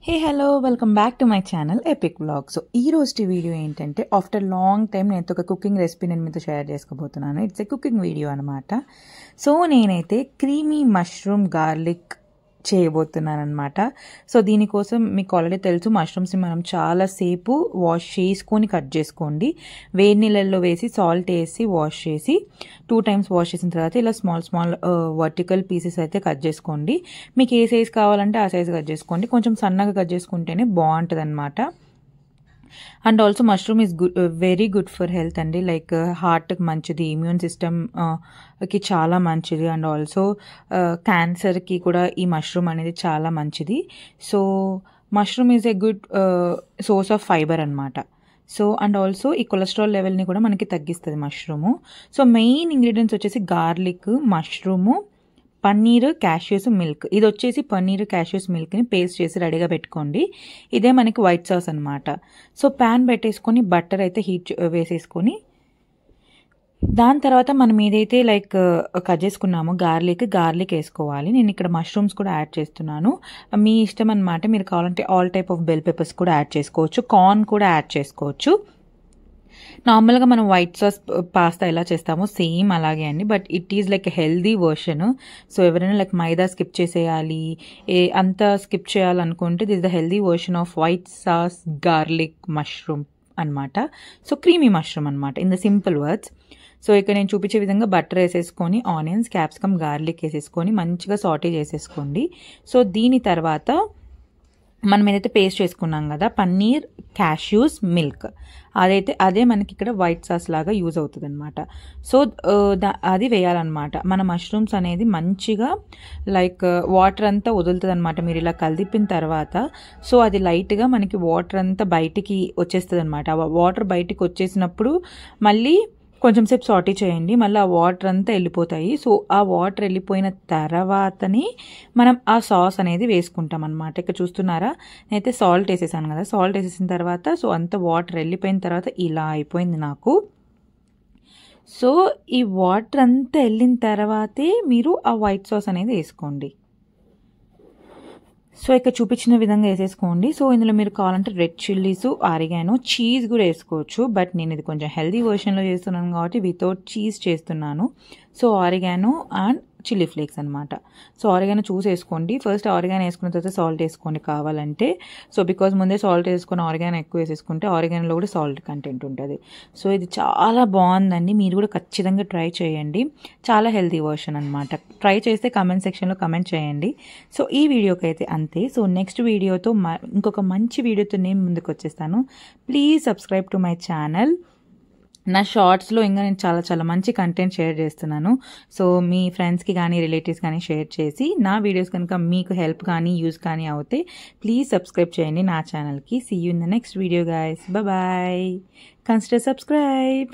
Hey hello welcome back to my channel epic vlog. So ఈ రోజు video ఏంటంటే after long time నేను ఒక కుకింగ్ రెసిపీ నేను మీతో షేర్ చేసుకోబోతున్నాను. ఇట్స్ ఏ కుకింగ్ వీడియో అనమాట. సో నేనైతే క్రీమీ మష్రూమ్ గార్లిక్ చేయబోతున్నాను అనమాట. సో దీనికోసం మీకు ఆల్రెడీ తెలుసు, మష్రూమ్స్ని మనం చాలాసేపు వాష్ చేసుకొని కట్ చేసుకోండి. వేడి నీళ్ళల్లో వేసి సాల్ట్ వేసి వాష్ చేసి 2 times వాష్ చేసిన తర్వాత ఇలా స్మాల్ వర్టికల్ పీసెస్ అయితే కట్ చేసుకోండి. మీకు ఏ సైజ్ కావాలంటే ఆ సైజ్ కట్ చేసుకోండి. కొంచెం సన్నగా కట్ చేసుకుంటేనే బాగుంటుంది అనమాట. And also mushroom is very good for health అండి. లైక్ హార్ట్కి మంచిది, ఇమ్యూన్ సిస్టమ్కి చాలా మంచిది, అండ్ ఆల్సో క్యాన్సర్కి కూడా ఈ మష్రూమ్ అనేది చాలా మంచిది. So mushroom is a good source of fibre అనమాట. సో అండ్ ఆల్సో ఈ కొలెస్ట్రాల్ లెవెల్ని కూడా మనకి తగ్గిస్తుంది మష్రూము. సో మెయిన్ ఇంగ్రీడియంట్స్ వచ్చేసి garlic, mushroom, paneer, cashews, milk. ఇది వచ్చేసి పన్నీర్, క్యాష్యూస్, మిల్క్ని పేస్ట్ చేసి రెడీగా పెట్టుకోండి. ఇదే మనకి వైట్ సాస్ అనమాట. సో ప్యాన్ పెట్టేసుకొని బటర్ అయితే హీట్ వేసేసుకొని దాని తర్వాత మనం ఏదైతే లైక్ కట్ చేసుకున్నామో గార్లిక్ వేసుకోవాలి. నేను ఇక్కడ మష్రూమ్స్ కూడా యాడ్ చేస్తున్నాను. మీ ఇష్టం అనమాట. మీరు కావాలంటే all type of bell peppers కూడా యాడ్ చేసుకోవచ్చు, కార్న్ కూడా యాడ్ చేసుకోవచ్చు. నార్మల్గా మనం వైట్ సాస్ పాస్తా ఎలా చేస్తామో సేమ్ అలాగే అండి, but it is like healthy version. So ఎవరైనా లైక్ మైదా స్కిప్ చేసేయాలి, అంతా స్కిప్ చేయాలనుకుంటే this the healthy version off white sauce garlic mushroom అనమాట. సో క్రీమీ మష్రూమ్ అనమాట in the simple words. So ఇక్కడ నేను చూపించే విధంగా బటర్ వేసేసుకొని ఆనియన్స్, క్యాప్సికమ్, గార్లిక్ వేసేసుకొని మంచిగా సాటే చేసేసుకోండి. సో దీని తర్వాత మనం ఏదైతే పేస్ట్ చేసుకున్నాం కదా, పన్నీర్, క్యాష్యూస్, మిల్క్, అదే మనకి ఇక్కడ వైట్ సాస్ లాగా యూజ్ అవుతుంది అనమాట. సో అది వేయాలన్నమాట. మన మష్రూమ్స్ అనేది మంచిగా లైక్ వాటర్ అంతా వదులుతుంది అనమాట మీరు ఇలా కలిపిన తర్వాత. సో అది లైట్గా మనకి వాటర్ అంతా బయటికి వచ్చేస్తుంది అనమాట. వాటర్ బయటికి వచ్చేసినప్పుడు మళ్ళీ కొంచెం సేపు సాటే చేయండి, మళ్ళీ ఆ వాటర్ అంతా వెళ్ళిపోతాయి. సో ఆ వాటర్ వెళ్ళిపోయిన తర్వాతనే మనం ఆ సాస్ అనేది వేసుకుంటాం అనమాట. ఇక్కడ చూస్తున్నారా, నేనైతే సాల్ట్ వేసేసాను కదా, సాల్ట్ వేసేసిన తర్వాత సో అంత వాటర్ వెళ్ళిపోయిన తర్వాత ఇలా అయిపోయింది నాకు. సో ఈ వాటర్ అంతా వెళ్ళిన తర్వాతే మీరు ఆ వైట్ సాస్ అనేది వేసుకోండి. సో ఇక్కడ చూపించిన విధంగా వేసేసుకోండి. సో ఇందులో మీరు కావాలంటే రెడ్ చిల్లీస్, ఆరిగానో, చీజ్ కూడా వేసుకోవచ్చు. బట్ నేను ఇది కొంచెం హెల్దీ వర్షన్లో చేస్తున్నాను కాబట్టి వితౌట్ చీజ్ చేస్తున్నాను. So oregano and chilli flakes అనమాట. సో ఆరిగానో చూసి వేసుకోండి. ఫస్ట్ ఆరిగానో వేసుకున్న తర్వాత సాల్ట్ వేసుకోండి కావాలంటే. సో బికాజ్ ముందే సాల్ట్ వేసుకొని ఆరిగానో ఎక్కువ వేసేసుకుంటే ఆరిగానోలో కూడా సాల్ట్ కంటెంట్ ఉంటుంది. సో ఇది చాలా బాగుందండి, మీరు కూడా ఖచ్చితంగా ట్రై చేయండి. చాలా హెల్తీ వర్షన్ అనమాట. ట్రై చేస్తే కామెంట్ సెక్షన్లో కామెంట్ చేయండి. సో ఈ వీడియోకి అయితే అంతే. సో నెక్స్ట్ వీడియోతో ఇంకొక మంచి వీడియోతో నేను ముందుకు వచ్చేస్తాను. Please subscribe to my channel. నా షార్ట్స్లో ఇంకా నేను చాలా మంచి కంటెంట్ షేర్ చేస్తున్నాను. సో మీ ఫ్రెండ్స్కి కానీ రిలేటివ్స్ కానీ షేర్ చేసి నా వీడియోస్ కనుక మీకు హెల్ప్ కానీ యూజ్ కానీ అవుతే ప్లీజ్ సబ్స్క్రైబ్ చేయండి నా ఛానల్కి. See you in the next video guys. Bye. Consider subscribe.